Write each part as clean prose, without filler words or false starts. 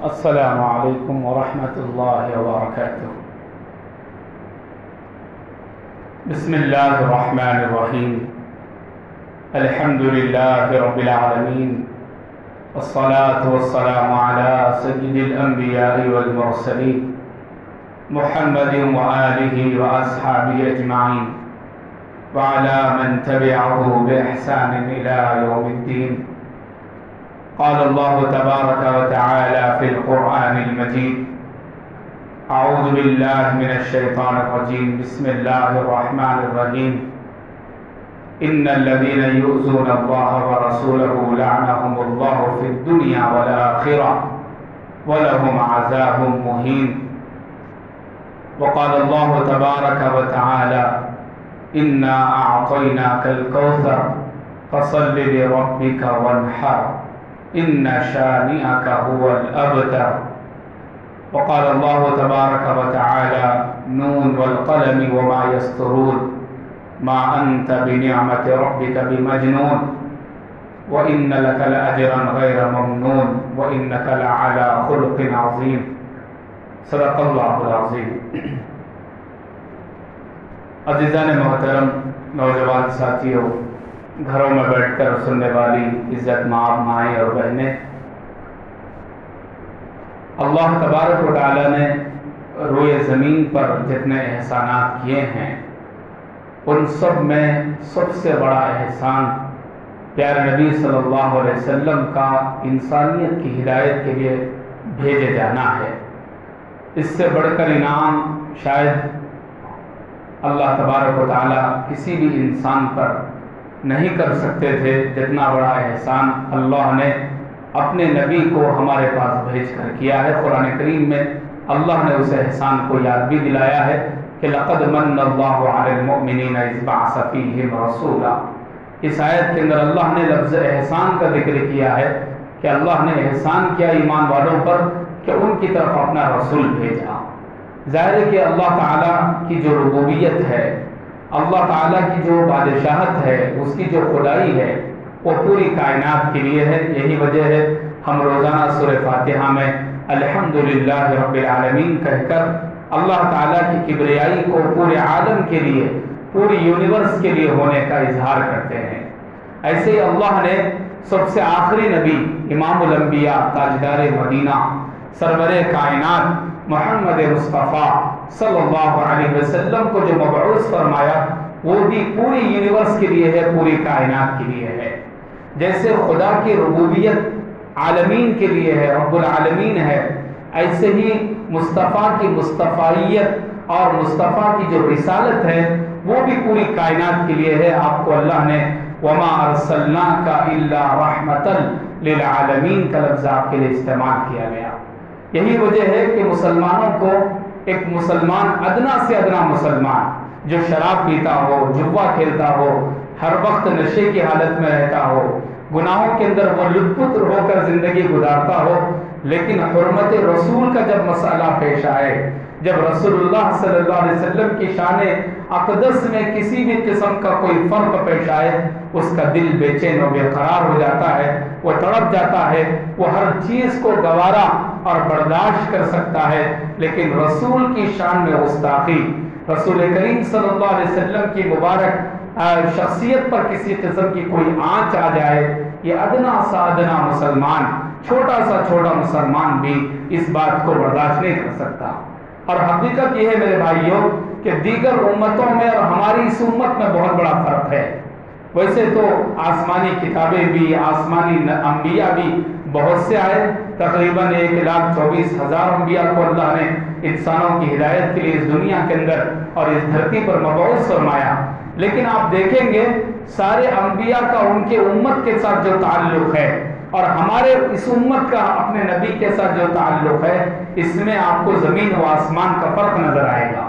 السلام علیکم ورحمۃ اللہ وبرکاتہ۔ بسم اللہ الرحمن الرحیم۔ الحمد للہ رب العالمین، والصلاة والسلام علی سید الانبیاء والمرسلین، محمد وآلہ واصحابہ اجمعین، وعلی من تبعہ بإحسان الی یوم الدین۔ قال اللہ تبارک وتعالی فی القرآن المجید: اعوذ باللہ من الشیطان الرجیم، بسم اللہ الرحمن الرحیم۔ ان الذین یؤذون اللہ ورسولہ لعنہم اللہ فی الدنیا والآخرہ ولہم عذاب مہین۔ وقال اللہ تبارک وتعالی: انا اعطیناک الکوثر فصل لربک وانحر ان شانئک هو الابتر۔ وقال اللہ تبارک وتعالی: نون والقلم وما یسطرون ما انت بنعمت ربک بمجنون وان لک لاجرا غیر ممنون وانک لعلی خلق عظیم۔ صدق اللہ العظیم۔ عزیزان محترم، نوجوان ساتھیوں، گھروں میں بیٹھ کر سننے والی عزت مآب مائیں اور بہنیں، اللہ تبارک و تعالیٰ نے روئے زمین پر جتنے احسانات کیے ہیں، ان سب میں سب سے بڑا احسان پیارے نبی صلی اللہ علیہ وسلم کا انسانیت کی ہدایت کے لیے بھیجے جانا ہے۔ اس سے بڑھ کر انعام شاید اللہ تبارک و تعالیٰ کسی بھی انسان پر نہیں کر سکتے تھے، جتنا بڑا احسان اللہ نے اپنے نبی کو ہمارے پاس بھیج کر کیا ہے۔ قرآن کریم میں اللہ نے اس احسان کو یاد بھی دلایا ہے کہ لقد من اللہ علی المؤمنین اذ بعث فیہم رسولا۔ اس آیت کے اندر اللہ نے لفظ احسان کا ذکر کیا ہے کہ اللہ نے احسان کیا ایمان والوں پر کہ ان کی طرف اپنا رسول بھیجا۔ ظاہر ہے کہ اللہ تعالیٰ کی جو ربوبیت ہے، اللہ تعالیٰ کی جو بادشاہت ہے، اس کی جو خدائی ہے، وہ پوری کائنات کے لیے ہے۔ یہی وجہ ہے ہم روزانہ سورہ فاتحہ میں الحمدللہ رب العالمین کہہ کر اللہ تعالیٰ کی کبریائی کو پورے عالم کے لیے، پوری یونیورس کے لیے ہونے کا اظہار کرتے ہیں۔ ایسے ہی اللہ نے سب سے آخری نبی امام الانبیاء، تاجدار مدینہ، سرور کائنات محمد مصطفیٰ صلی اللہ علیہ وسلم کو جو مبعوث فرمایا، وہ بھی پوری یونیورس کے لیے ہے، پوری کائنات کے لیے ہے۔ جیسے خدا کی ربوبیت عالمین کے لیے ہے، رب العالمین ہے، ایسے ہی مصطفیٰ کی مصطفیت اور مصطفیٰ کی جو رسالت ہے وہ بھی پوری کائنات کے لیے ہے۔ آپ کو اللہ نے وما ارسلناک الا رحمتا للعالمین کا لفظ آپ کے لیے استعمال کیا گیا۔ یہی وجہ ہے کہ مسلمانوں کو ایک مسلمان، ادنا سے ادنا مسلمان جو شراب پیتا ہو، جوا کھیلتا ہو، ہر وقت نشے کی حالت میں رہتا ہو، گناہوں کے اندر وہ لطف ہو کر زندگی گزارتا ہو، لیکن حرمت رسول کا جب مسئلہ پیش آئے، جب رسول اللہ صلی اللہ علیہ وسلم کی شان اقدس میں کسی بھی قسم کا کوئی فرق پیش آئے، اس کا دل بے چین و بے قرار ہو جاتا ہے، وہ تڑپ جاتا ہے، وہ ہر چیز کو گوارا اور برداشت کر سکتا ہے، لیکن رسول کی شان میں گستاخی، رسول کریم صلی اللہ علیہ وسلم کی مبارک شخصیت پر کسی قسم کی کوئی آنچ آ جائے، یہ ادنا سا ادنا مسلمان، چھوٹا سا چھوٹا مسلمان بھی اس بات کو برداشت نہیں کر سکتا۔ اور حقیقت یہ ہے میرے بھائیوں کہ دیگر امتوں میں اور ہماری اس امت میں بہت بڑا فرق ہے۔ ویسے تو آسمانی کتابیں بھی، آسمانی انبیاء بھی بہت سے آئے، تقریباً 1,24,000 انبیاء کو اللہ نے انسانوں کی ہدایت کے لیے اس دنیا کے اندر اور اس دھرتی پر مبعوث فرمایا، لیکن آپ دیکھیں گے سارے انبیاء کا ان کے امت کے ساتھ جو تعلق ہے اور ہمارے اس امت کا اپنے نبی کے ساتھ جو تعلق ہے، اس میں آپ کو زمین و آسمان کا فرق نظر آئے گا۔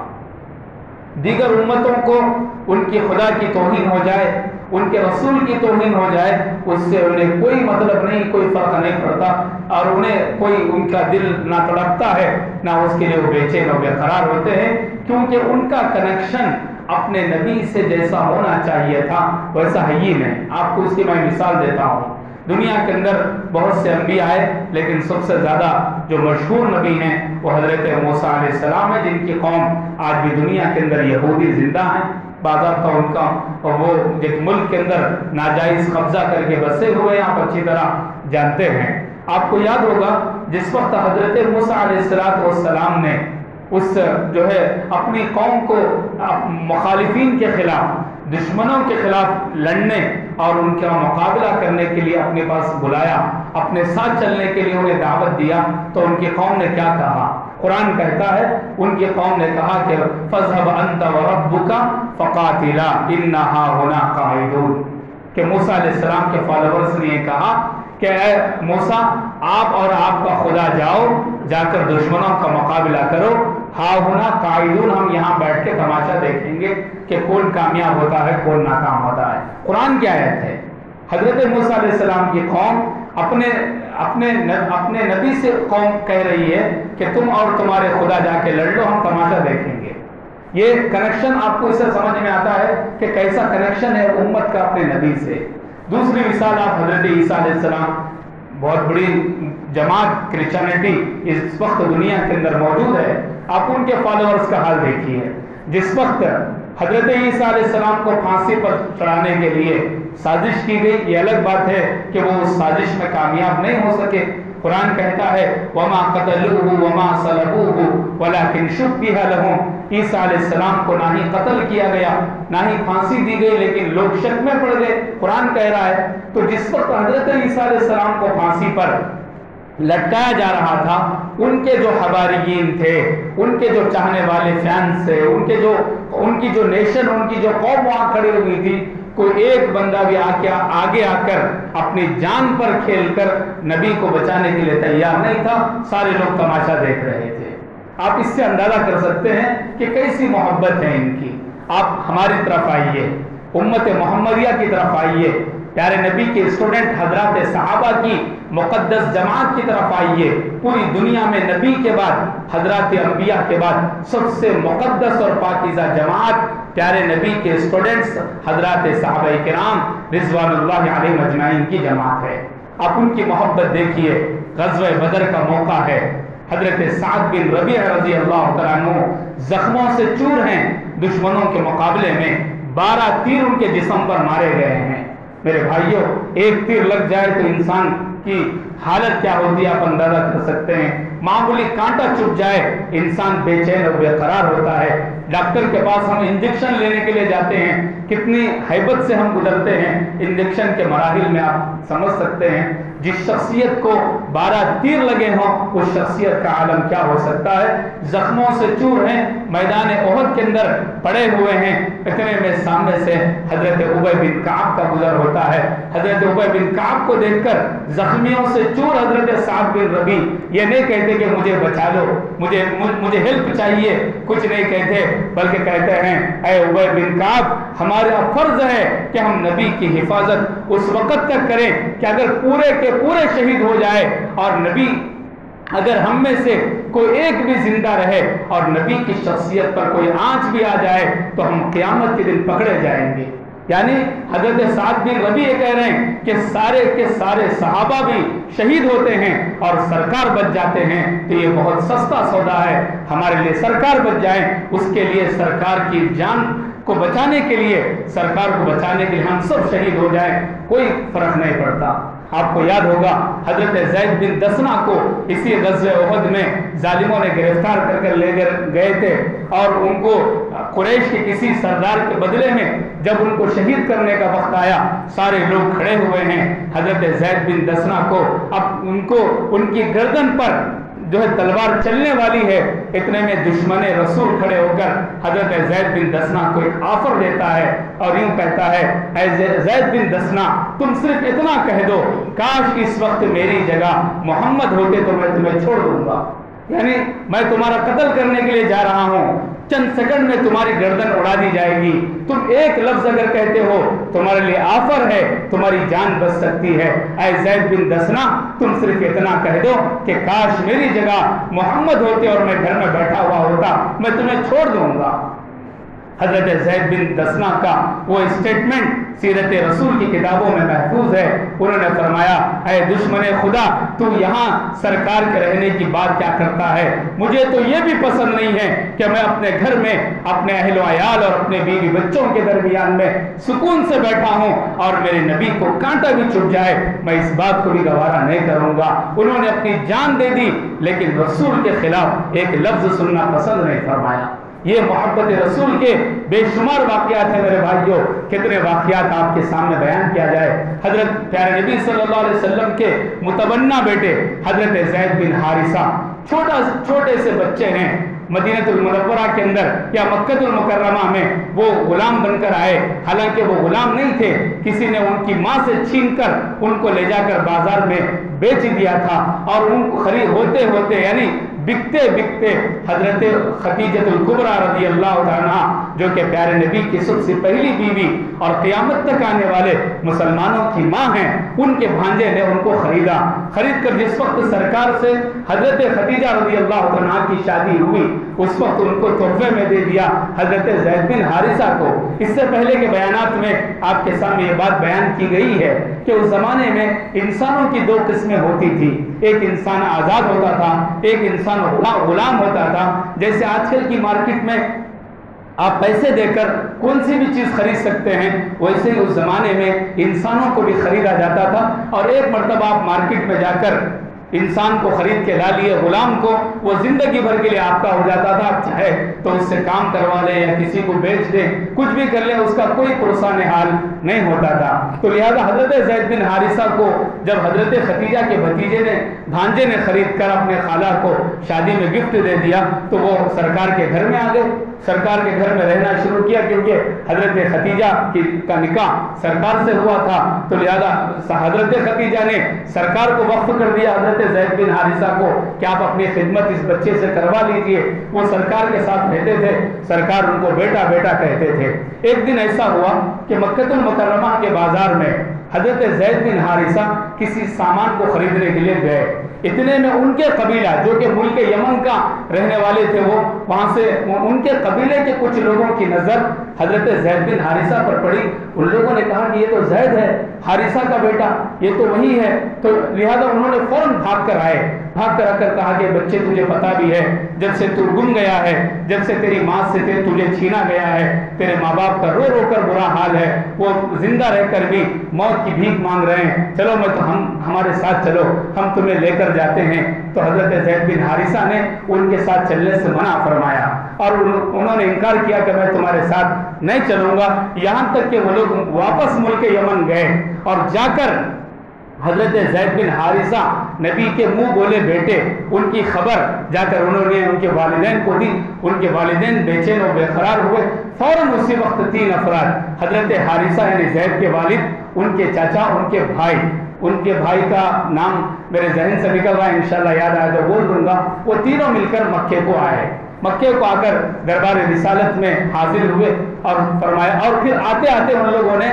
دیگر امتوں کو ان کی خدا کی توہین ہو جائے، ان کے رسول کی توہین ہو جائے، اس سے انہیں کوئی مطلب نہیں، کوئی فرق نہیں پڑتا، اور انہیں کوئی ان کا دل نہ تڑپتا ہے، نہ اس کے لیے وہ بے چین و بے قرار ہوتے ہیں، کیونکہ ان کا کنیکشن اپنے نبی سے جیسا ہونا چاہیے تھا ویسا ہے ہی نہیں۔ آپ کو اس کی میں مثال دیتا ہوں۔ دنیا کے اندر بہت سے انبیاء آئے، لیکن سب سے زیادہ جو مشہور نبی ہیں وہ حضرت موسیٰ علیہ السلام ہیں، جن کی قوم آج بھی دنیا کے اندر یہودی زندہ ہیں۔ باضابطہ ان کا وہ ایک ملک کے اندر ناجائز قبضہ کر کے بسے ہوئے ہیں، آپ اچھی طرح جانتے ہیں۔ آپ کو یاد ہوگا جس وقت حضرت موسیٰ علیہ السلام نے اس جو ہے اپنی قوم کو مخالفین کے خلاف، دشمنوں کے خلاف لڑنے اور ان کا مقابلہ کرنے کے لیے اپنے پاس بلایا، اپنے ساتھ چلنے کے لیے انہیں دعوت دیا، تو ان کی قوم نے کیا کہا؟ قرآن کہتا ہے ان کی قوم نے کہا کہ فَاذْهَبْ أَنْتَ وَرَبُّكَ فَقَاتِلَا إِنَّا هُنَا قَاعِدُونَ، کہ موسیٰ علیہ السلام کے فالورز نے یہ کہا کہ اے موسیٰ، آپ اور آپ کا خدا جاؤ، جا کر دشمنوں کا مقابلہ کرو، ہا ہونا قاعدون، ہم یہاں بیٹھ کے تماشا دیکھیں گے کہ کون کامیاب ہوتا ہے کون ناکام ہوتا ہے۔ قرآن کی آیت ہے۔ حضرت موسیٰ علیہ السلام کی قوم اپنے نبی سے قوم کہہ رہی ہے کہ تم اور تمہارے خدا جا کے لڑ لو، ہم تماشا دیکھیں گے۔ یہ کنیکشن آپ کو اس سے سمجھ میں آتا ہے کہ کیسا کنیکشن ہے امت کا اپنے نبی سے۔ دوسری مثال آپ حضرت عیسیٰ علیہ السلام، بہت بڑی جماعت کرسچینٹی اس وقت دنیا کے اندر موجود ہے، آپ ان کے فالوورز کا حال دیکھیے۔ جس وقت حضرت عیسیٰ علیہ السلام کو پھانسی پر چڑھانے کے لیے سازش کی گئی، یہ الگ بات ہے کہ وہ اس سازش میں کامیاب نہیں ہو سکے۔ قرآن کہتا ہے وَمَا قَتَلُوهُ وَمَا صَلَبُوهُ وَلَكِنْ شُبِّهَ لَهُمْ، عیسیٰ علیہ السلام کو نہ ہی قتل کیا گیا نہ ہی پھانسی دی گئی، لیکن لوگ شک میں پڑ گئے۔ قرآن کہہ رہا ہے تو جس وقت حضرت عیسیٰ علیہ السلام کو پھانسی پر لٹکایا جا رہا تھا، ان کے جو حواریین تھے، ان کے جو چاہنے والے فینس تھے، ان کی جو نیشن، ان کی جو قوم وہاں کھڑی ہوئی تھی، کوئی ایک بندہ بھی آگے آ کر اپنی جان پر کھیل کر نبی کو بچانے کے لیے تیار نہیں تھا، سارے لوگ تماشا دیکھ رہے تھے۔ آپ اس سے اندازہ کر سکتے ہیں کہ کیسی محبت ہے ان کی۔ آپ ہماری طرف آئیے، امت محمدیہ کی طرف آئیے، پیارے نبی کے اسٹوڈنٹ حضرات صحابہ کی مقدس جماعت کی طرف آئیے۔ پوری دنیا میں نبی کے بعد، حضرات انبیاء کے بعد سب سے مقدس اور پاکیزہ جماعت پیارے نبی کے اسٹوڈنٹس حضرات صحابہ کرام رضوان اللہ علیہم اجمعین کی جماعت ہے۔ آپ ان کی محبت دیکھیے۔ غزوہ بدر کا موقع ہے، حضرت سعد بن ربیع رضی اللہ تعالیٰ عنہ زخموں سے چور ہیں، دشمنوں کے مقابلے میں 12 تیر ان کے جسم پر مارے گئے ہیں۔ میرے بھائیوں، ایک تیر لگ جائے تو انسان کی حالت کیا ہوتی ہے آپ اندازہ کر سکتے ہیں۔ معمولی کانٹا چپ جائے انسان بے چین اور بے قرار ہوتا ہے۔ ڈاکٹر کے پاس ہم انجیکشن لینے کے لیے جاتے ہیں، کتنی ہیبت سے ہم گزرتے ہیں انجیکشن کے مراحل میں، آپ سمجھ سکتے ہیں۔ جس شخصیت کو 12 تیر لگے ہوں اس شخصیت کا عالم کیا ہو سکتا ہے۔ زخموں سے چور ہیں، میدان احد کے اندر پڑے ہوئے ہیں، اتنے میں سامنے سے حضرت ابی بن کعب کا گزر ہوتا ہے۔ حضرت ابی بن کعب کو دیکھ کر زخمیوں سے چور حضرت سعد بن ربیع یہ نہیں کہتے کہ مجھے بچا لو، مجھے ہیلپ چاہیے، کچھ نہیں کہتے، بلکہ کہتے ہیں اے ابی بن کعب، ہمارا فرض ہے کہ ہم نبی کی حفاظت اس وقت تک کریں کہ اگر پورے کے پورے شہید ہو جائے اور نبی اگر ہم میں سے کوئی ایک بھی زندہ رہے اور نبی کی شخصیت پر کوئی آنچ بھی آ جائے تو ہم قیامت کے دن پکڑے جائیں گے۔ یعنی حضرت سعد بن ربیع یہ کہہ رہے ہیں کہ سارے کے سارے صحابہ بھی شہید ہوتے ہیں اور سرکار بچ جاتے ہیں تو یہ بہت سستا سودا ہے، ہمارے لیے سرکار بچ جائیں، اس کے لیے سرکار کی جان کو بچانے کے لیے، سرکار کو بچانے کے لیے ہم سب شہید ہو جائیں، کوئی فرق نہیں پڑتا۔ آپ کو یاد ہوگا حضرت زید بن دسنہ کو اسی غزوہ احد میں ظالموں نے گرفتار کر لے گئے تھے، اور ان کو قریش کے کسی سردار کے بدلے میں جب ان کو شہید کرنے کا وقت آیا، سارے لوگ کھڑے ہوئے ہیں حضرت زید بن دسنہ کو، اب ان کی گردن پر جو ہے تلوار چلنے والی ہے، اتنے میں دشمن رسول کھڑے ہو کر حضرت زید بن دسنہ کو ایک آفر دیتا ہے اور یوں کہتا ہے اے زید بن دسنہ، تم صرف اتنا کہہ دو کاش اس وقت میری جگہ محمد ہوتے تو میں تمہیں چھوڑ دوں گا، یعنی میں تمہارا قتل کرنے کے لیے جا رہا ہوں، چند سیکنڈ میں تمہاری گردن اڑا دی جائے گی، تم ایک لفظ اگر کہتے ہو تمہارے لیے آفر ہے، تمہاری جان بچ سکتی ہے، اے زید بن دسنہ تم صرف اتنا کہہ دو کہ کاش میری جگہ محمد ہوتے اور میں گھر میں بیٹھا ہوا ہوتا، میں تمہیں چھوڑ دوں گا۔ حضرت زید بن دسنا کا وہ اسٹیٹمنٹ سیرت رسول کی کتابوں میں محفوظ ہے. انہوں نے فرمایا اے دشمن خدا تو یہاں سرکار کے رہنے کی بات کیا کرتا ہے؟ مجھے تو یہ بھی پسند نہیں ہے کہ میں اپنے گھر میں اپنے اہل و عیال اور اپنے بیوی بچوں کے درمیان میں سکون سے بیٹھا ہوں اور میرے نبی کو کانٹا بھی چبھ جائے، میں اس بات کو بھی گوارا نہیں کروں گا. انہوں نے اپنی جان دے دی لیکن رسول کے خلاف ایک لفظ سننا پسند نہیں فرمایا. یہ محبت رسول کے بے شمار واقعات ہیں میرے بھائیوں. کتنے واقعات آپ کے سامنے بیان کیا جائے. حضرت پیارے نبی صلی اللہ علیہ وسلم کے متبنہ بیٹے حضرت زید بن حارثہ چھوٹے سے بچے ہیں. مدینہ المنورہ کے اندر یا مکہ المکرمہ میں وہ غلام بن کر آئے. حالانکہ وہ غلام نہیں تھے، کسی نے ان کی ماں سے چھین کر ان کو لے جا کر بازار میں بیچ دیا تھا اور ان کو خرید ہوتے یعنی بکتے بکتے حضرت خدیجہ الکبریٰ رضی اللہ عنہا جو کہ پیارے نبی کی سب سے پہلی بیوی اور قیامت تک آنے والے مسلمانوں کی ماں ہیں، ان کے بھانجے نے ان کو خرید کر جس وقت سرکار سے حضرت خدیجہ رضی اللہ عنہا کی شادی ہوئی اس وقت ان کو تحفے میں دے دیا حضرت زید بن حارثہ کو. اس سے پہلے کے بیانات میں آپ کے سامنے یہ بات بیان کی گئی ہے کہ اس زمانے میں انسانوں کی دو قسمیں ہوتی تھی. ایک انسان آزاد ہوتا تھا، ایک انسان غلام ہوتا تھا. جیسے آج کل کی مارکیٹ میں آپ پیسے دے کر کون سی بھی چیز خرید سکتے ہیں، ویسے ہی اس زمانے میں انسانوں کو بھی خریدا جاتا تھا. اور ایک مرتبہ آپ مارکیٹ میں جا کر انسان کو خرید کے لا لیے، غلام کو، وہ زندگی بھر کے لیے آپ کا ہو جاتا تھا. آپ چاہے تو اس سے کام کروا لیں یا کسی کو بیچ دیں، کچھ بھی کر لیں، اس کا کوئی پرسان حال نہیں ہوتا تھا. تو لہذا حضرت زید بن حارثہ کو جب حضرت خدیجہ کے بھانجے نے خرید کر اپنے خالہ کو شادی میں گفٹ دے دیا تو وہ سرکار کے گھر میں آ گئے. سرکار کے گھر میں رہنا شروع کیا کیونکہ حضرت خدیجہ کا نکاح سرکار سے ہوا تھا. تو لہذا حضرت خدیجہ نے سرکار کو وقف کر دیا حضرت زید بن حارثہ کو کہ آپ اپنی خدمت اس بچے سے کروا لیجئے. وہ سرکار کے ساتھ رہتے تھے، سرکار ان کو بیٹا بیٹا کہتے تھے. ایک دن ایسا ہوا کہ مکہ المکرمہ کے بازار میں حضرت زید بن حارثہ کسی سامان کو خریدنے کے لیے گئے. اتنے میں ان کے قبیلہ جو کہ ملک یمن کا رہنے والے تھے، وہ وہاں سے ان کے قبیلے کے کچھ لوگوں کی نظر حضرت زید بن حارثہ پر پڑی. ان لوگوں نے کہا کہ یہ تو زید ہے، حارثہ کا بیٹا، یہ تو وہی ہے. تو لہذا انہوں نے فوراً بھاگ کر آ کر کہا کہ بچے تجھے پتا بھی ہے جب سے تو گم گیا ہے، جب سے تیری ماں سے تجھے چھینا گیا ہے، تیرے ماں باپ کا رو رو کر برا حال ہے، وہ زندہ رہ کر بھی موت کی بھیک مانگ رہے ہیں، چلو ہمارے ساتھ چلو، ہم تمہیں لے کر جاتے ہیں. تو حضرت زید بن حارثہ نے ان کے ساتھ چلنے سے منع فرمایا اور انہوں نے انکار کیا کہ میں تمہارے ساتھ نہیں چلوں گا. یہاں تک کہ وہ لوگ واپس ملک یمن گئے اور جا کر حضرت زید بن حارثہ نبی کے منہ بولے بیٹے ان کی خبر جا کر انہوں نے ان کے والدین کو دی. ان کے والدین بے چین و بے قرار ہوئے. فوراً اسی وقت 3 افراد حضرت حارثہ یعنی زید کے والد، ان کے چاچا، ان کے بھائی کا نام میرے ذہن سے نکل رہا ہے، انشاءاللہ یاد آئے تو بول دوں گا، وہ تینوں مل کر مکے کو آئے. مکے کو آ کر دربار رسالت میں حاضر ہوئے اور فرمایا. اور پھر آتے آتے ان لوگوں نے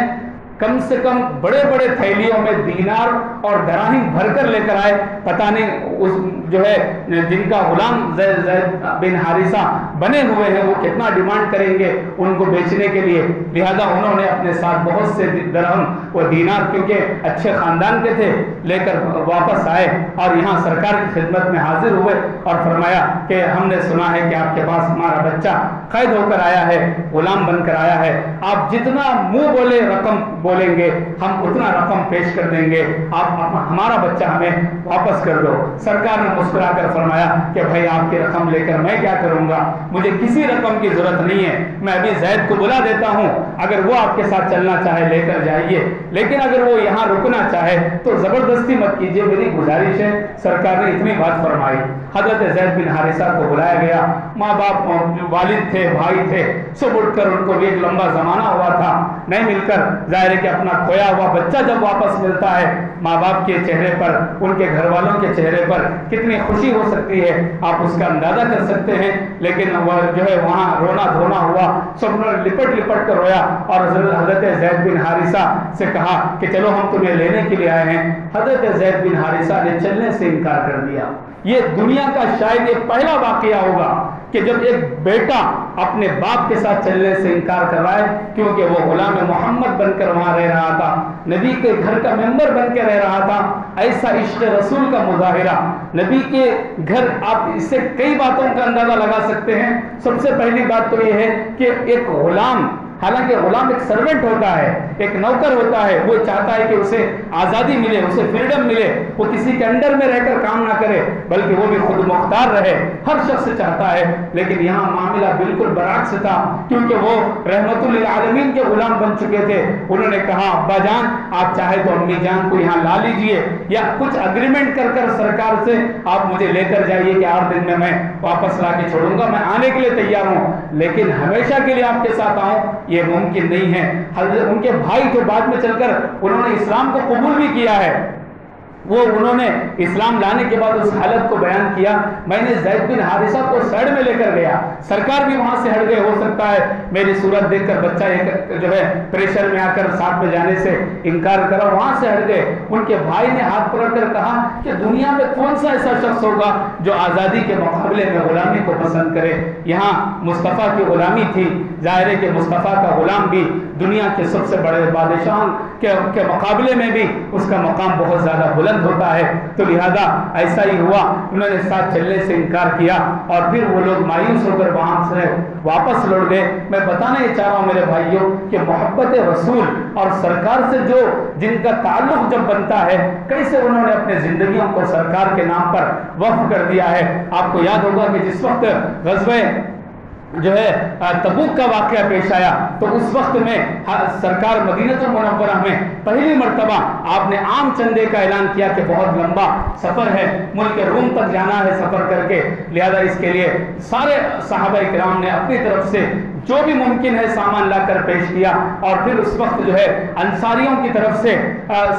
کم سے کم بڑے بڑے تھیلیوں میں دینار اور دراہم بھر کر لے کر آئے. پتہ نہیں اس جو ہے جن کا غلام زید بن حارثہ بنے ہوئے ہیں وہ کتنا ڈیمانڈ کریں گے ان کو بیچنے کے لیے. لہذا انہوں نے اپنے ساتھ بہت سے درہم و دینار کیونکہ اچھے خاندان کے تھے لے کر واپس آئے اور یہاں سرکار کی خدمت میں حاضر ہوئے اور فرمایا کہ ہم نے سنا ہے کہ آپ کے پاس ہمارا بچہ قید ہو کر آیا ہے، غلام بن کر آیا ہے، آپ جتنا منہ بولے رقم بولیں گے ہم اتنا رقم پیش کر دیں گے، آپ ہمارا بچہ ہمیں واپس کر دو. سرکار نے مسکرا کر فرمایا کہ بھائی آپ کی رقم لے کر میں کیا کروں گا، مجھے کسی رقم کی ضرورت نہیں ہے، میں ابھی زید کو بلا دیتا ہوں، اگر وہ آپ کے ساتھ چلنا چاہے لے کر جائیے، لیکن اگر وہ یہاں رکنا چاہے تو زبردستی مت کیجیے، میری گزارش ہے. سرکار نے اتنی بات فرمائی. حضرت زید بن حارثہ کو بلایا گیا. ماں باپ، والد تھے، بھائی تھے، سب اٹھ کر، ان کو بھی ایک لمبا زمانہ ہوا تھا نہیں مل کر. ظاہر ہے کہ اپنا کھویا ہوا بچہ جب واپس ملتا ہے ماں باپ کے چہرے پر، ان کے گھر والوں کے چہرے پر کتنی خوشی ہو سکتی ہے آپ اس کا اندازہ کر سکتے ہیں. لیکن وہ جو ہے وہاں رونا دھونا ہوا، سب نے لپٹ کر رویا اور حضرت زید بن حارثہ سے کہا کہ چلو ہم تمہیں لینے کے لیے آئے ہیں. حضرت زید بن حارثہ نے چلنے سے انکار کر دیا. یہ دنیا کا شاید یہ پہلا واقعہ ہوگا کہ جب ایک بیٹا اپنے باپ کے ساتھ چلنے سے انکار کر رہا ہے کیونکہ وہ غلام محمد بن کر وہاں رہ رہا تھا، نبی کے گھر کا ممبر بن کے رہ رہا تھا، ایسا عشق رسول کا مظاہرہ نبی کے گھر، آپ اس سے کئی باتوں کا اندازہ لگا سکتے ہیں۔ سب سے پہلی بات تو یہ ہے کہ ایک غلام، حالانکہ غلام ایک سرونٹ ہوتا ہے، ایک نوکر ہوتا ہے، وہ چاہتا ہے کہ اسے آزادی ملے، اسے فریڈم ملے، وہ کسی کے انڈر میں رہ کر کام نہ کرے بلکہ وہ بھی خود مختار رہے، ہر شخص چاہتا ہے۔ لیکن یہاں معاملہ بالکل برعکس تھا، کیونکہ وہ رحمت للعالمین کے غلام بن چکے تھے۔ انہوں نے کہا ابا جان آپ چاہے تو امی جان کو یہاں لا لیجئے، یا کچھ اگریمنٹ کر کر سرکار سے آپ مجھے لے کر جائیے کہ 8 دن میں واپس لا کے چھوڑوں گا، میں آنے کے لیے تیار ہوں، لیکن ہمیشہ کے لیے آپ کے ساتھ آؤں یہ ممکن نہیں ہے۔ حضرت ان کے بھائی جو بعد میں چل کر انہوں نے اسلام کو قبول بھی کیا ہے، وہ انہوں نے اسلام لانے کے بعد اس حالت کو بیان کیا، میں نے زید بن حارثہ کو سائڈ میں لے کر گیا، سرکار بھی وہاں سے ہٹ گئے، ہو سکتا ہے میری صورت دیکھ کر بچہ جو ہے پریشر میں آ کر ساتھ میں جانے سے انکار کرا، وہاں سے ہٹ گئے۔ ان کے بھائی نے ہاتھ پکڑ کر کہا کہ دنیا میں کون سا ایسا شخص ہوگا جو آزادی کے مقابلے میں غلامی کو پسند کرے۔ یہاں مصطفیٰ کی غلامی تھی، ظاہر ہے کہ مصطفیٰ کا غلام بھی دنیا کے سب سے بڑے بادشاہوں کے مقابلے میں بھی اس کا مقام بہت زیادہ بلند ہوتا ہے، تو لہذا ایسا ہی ہوا، انہوں نے ساتھ چلنے سے انکار کیا اور پھر وہ لوگ مایوس ہو کر وہاں سے واپس لوٹ گئے۔ میں بتانا یہ چاہ رہا ہوں میرے بھائیوں کہ محبت رسول اور سرکار سے جن کا تعلق جب بنتا ہے، کیسے انہوں نے اپنے زندگیوں کو سرکار کے نام پر وقف کر دیا ہے۔ آپ کو یاد ہوگا کہ جس وقت غزوہ جو ہے تبوک کا واقعہ پیش آیا تو اس وقت میں سرکار مدینہ المنورہ میں پہلی مرتبہ آپ نے عام چندے کا اعلان کیا کہ بہت لمبا سفر ہے، ملک روم تک جانا ہے سفر کر کے، لہذا اس کے لیے سارے صحابہ کرام نے اپنی طرف سے جو بھی ممکن ہے سامان لا کر پیش کیا، اور پھر اس وقت جو ہے انصاریوں کی طرف سے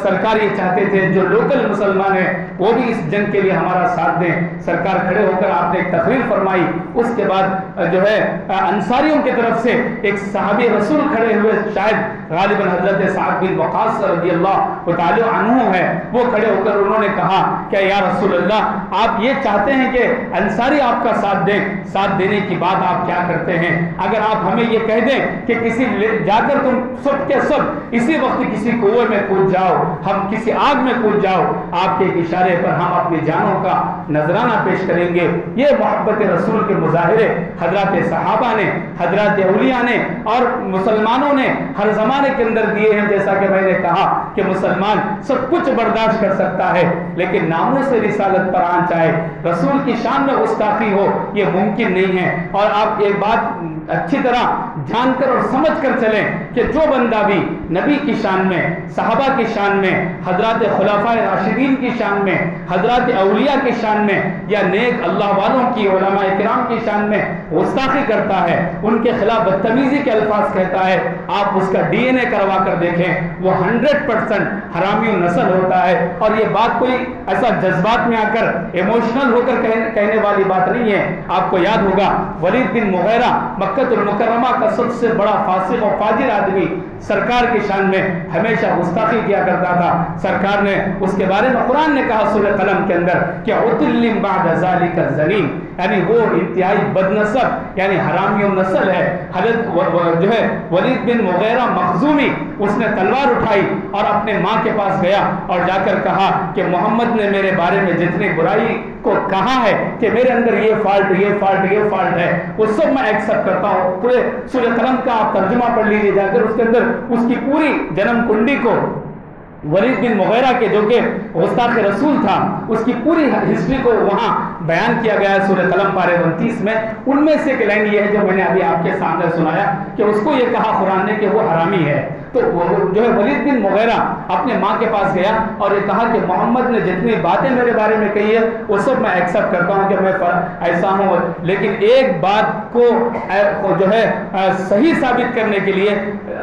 سرکار یہ چاہتے تھے جو لوکل مسلمان ہیں وہ بھی اس جنگ کے لیے ہمارا ساتھ دیں۔ سرکار کھڑے ہو کر آپ نے ایک تقریر فرمائی، اس کے بعد جو ہے انصاریوں کی طرف سے ایک صحابی رسول کھڑے ہوئے، شاید غالباً حضرت سعد بن وقاص رضی اللہ تعالی عنہ ہے، وہ کھڑے ہو کر انہوں نے کہا کہ یا رسول اللہ آپ یہ چاہتے ہیں کہ انصاری آپ کا ساتھ دیں، ساتھ دینے کی بات آپ کیا کرتے ہیں؟ اگر آپ ہمیں یہ کہہ دیں کہ کسی جا کر تم سب کے سب اسی وقت کسی کنویں میں کود جاؤ، ہم کسی آگ میں کود جاؤ، آپ کے ایک اشارے پر ہم اپنی جانوں کا نذرانہ پیش کریں گے۔ یہ محبت رسول کے مظاہرے حضرات صحابہ نے، حضرات اولیاء نے اور مسلمانوں نے ہر زمانے کے اندر دیے ہیں۔ جیسا کہ میں نے کہا کہ مسلمان سب کچھ برداشت کر سکتا ہے، لیکن ناموس رسالت پر آن چاہے، رسول کی شان میں گستاخی ہو، یہ ممکن نہیں ہے۔ اور آپ ایک بات اچھی طرح جان کر اور سمجھ کر چلیں کہ جو بندہ بھی نبی کی شان میں، صحابہ کی شان میں، حضرات خلفاء راشدین کی شان میں، حضرات اولیاء کی شان میں یا نیک اللہ والوں کی، علماء کرام کی شان میں گستاخی کرتا ہے، ان کے خلاف بدتمیزی کے الفاظ کہتا ہے، آپ اس کا ڈی این اے کروا کر دیکھیں، وہ 100% حرامی نسل ہوتا ہے۔ اور یہ بات کوئی ایسا جذبات میں آ کر ایموشنل ہو کر کہنے والی بات نہیں ہے۔ آپ کو یاد ہوگا ولید بن مغیرہ مکہ المکرمہ کا سب سے بڑا فاسق و فاجر آدمی، سرکار کی شان میں ہمیشہ گستاخی کیا کرتا تھا۔ سرکار نے اس کے بارے میں قرآن نے کہا سورہ قلم کے اندر کہ عتل بعد ذلک الزنیم، یعنی وہ انتہائی بد نسب یعنی حرامی نسل ہے۔ حضرت جو ہے ولید بن مغیرہ مخزومی، اس نے تلوار اٹھائی اور اپنے ماں کے پاس گیا اور جا کر کہا کہ محمد نے میرے بارے میں جتنی برائی کو کہا ہے کہ میرے اندر یہ فالٹ یہ فالٹ یہ فالٹ ہے، وہ سب میں ایکسپٹ کرتا ہوں۔ پورے سورہ قلم کا آپ ترجمہ پڑھ لیجیے جا کر، اس کے اندر اس کی پوری جنم کنڈی کو، ولید بن مغیرہ کے جو کہ گستاخ رسول تھا، اس کی پوری ہسٹری کو وہاں بیان کیا گیا ہے سورہ قلم پارے 29 میں۔ ان میں سے ایک لائن یہ ہے جو میں نے ابھی آپ کے سامنے سنایا کہ اس کو یہ کہا قرآن نے کہ وہ حرامی ہے۔ تو جو ہے ولید بن مغیرہ اپنے ماں کے پاس گیا اور یہ کہا کہ محمد نے جتنی باتیں میرے بارے میں کہی ہے وہ سب میں ایکسپٹ کرتا ہوں کہ میں ایسا ہوں، لیکن ایک بات کو جو ہے صحیح ثابت کرنے کے لیے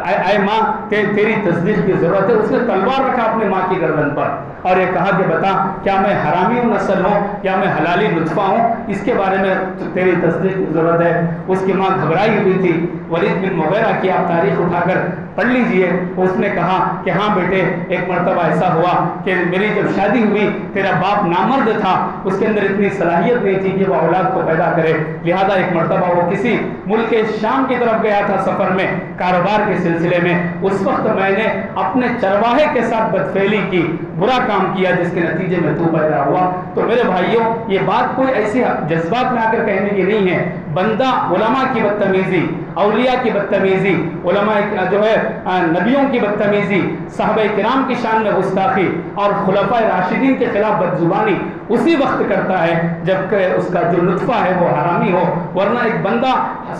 اے ماں تیری تصدیق کی ضرورت ہے۔ اس نے تلوار رکھا اپنی ماں کی گردن پر اور یہ کہا کہ بتا کیا میں حرامی نسل ہوں یا میں حلالی نطفہ ہوں، اس کے بارے میں تیری تصدیق کی ضرورت ہے۔ اس کی ماں گھبرائی ہوئی تھی۔ ولید بن مغیرہ کی آپ تاریخ اٹھا کر پڑھ لیجئے۔ اس نے کہا کہ ہاں بیٹے، ایک مرتبہ ایسا ہوا کہ میری جب شادی ہوئی تیرا باپ نامرد تھا، اس کے اندر اتنی صلاحیت نہیں تھی کہ وہ اولاد کو پیدا کرے، لہذا ایک مرتبہ وہ کسی ملک شام کی طرف گیا تھا سفر میں کاروبار کے سلسلے میں۔ اس وقت میں نے اپنے چرواہے کے ساتھ بدفعلی کی، برا کام کیا، جس کے نتیجے میں تو پیدا ہوا۔ تو میرے بھائیوں، یہ بات کوئی ایسی جذبات میں آ کر کہنے کی نہیں ہے۔ بندہ علماء کی بدتمیزی، اولیاء کی بدتمیزی، علماء جو ہے نبیوں کی بدتمیزی، صحابہ کرام کی شان میں گستاخی اور خلفاء راشدین کے خلاف بدزبانی اسی وقت کرتا ہے جب کہ اس کا جو نطفہ ہے وہ حرامی ہو، ورنہ ایک بندہ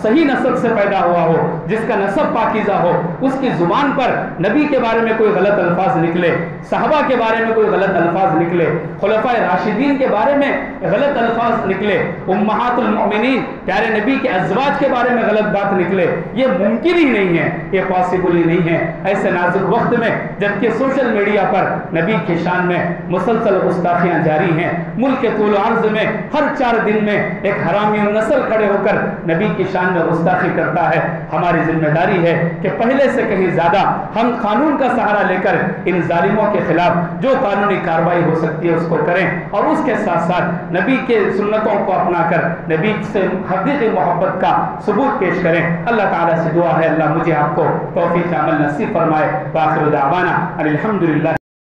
صحیح نسب سے پیدا ہوا ہو، جس کا نسب پاکیزہ ہو، اس کی زبان پر نبی کے بارے میں کوئی غلط الفاظ نکلے، صحابہ کے بارے میں کوئی غلط الفاظ نکلے، خلفاء راشدین کے بارے میں غلط الفاظ نکلے، امہات المؤمنین پیارے نبی کے ازواج کے بارے میں غلط بات نکلے، یہ ممکن ہی نہیں ہے، یہ پاسبل ہی نہیں ہے۔ ایسے نازک وقت میں جبکہ سوشل میڈیا پر نبی کی شان میں مسلسل گستاخیاں جاری ہیں، ملک کے طول و عرض میں ہر 4 دن میں ایک حرامی نسل کھڑے ہو کر نبی کی شان میں گستاخی کرتا ہے۔ ہماری ذمہ داری ہے کہ پہلے سے کہیں زیادہ ہم قانون کا سہارا لے کر ان ظالموں کے خلاف جو قانونی کارروائی ہو سکتی ہے اس کو کریں، اور اس کے ساتھ ساتھ نبی کے سنتوں کو اپنا کر نبی سے حقیقی محبت کا ثبوت پیش کریں۔ اللہ تعالیٰ سے دعا ہے اللہ مجھے آپ کو توفیق عمل نصیب فرمائے۔ وآخر دعوانا الحمدللہ۔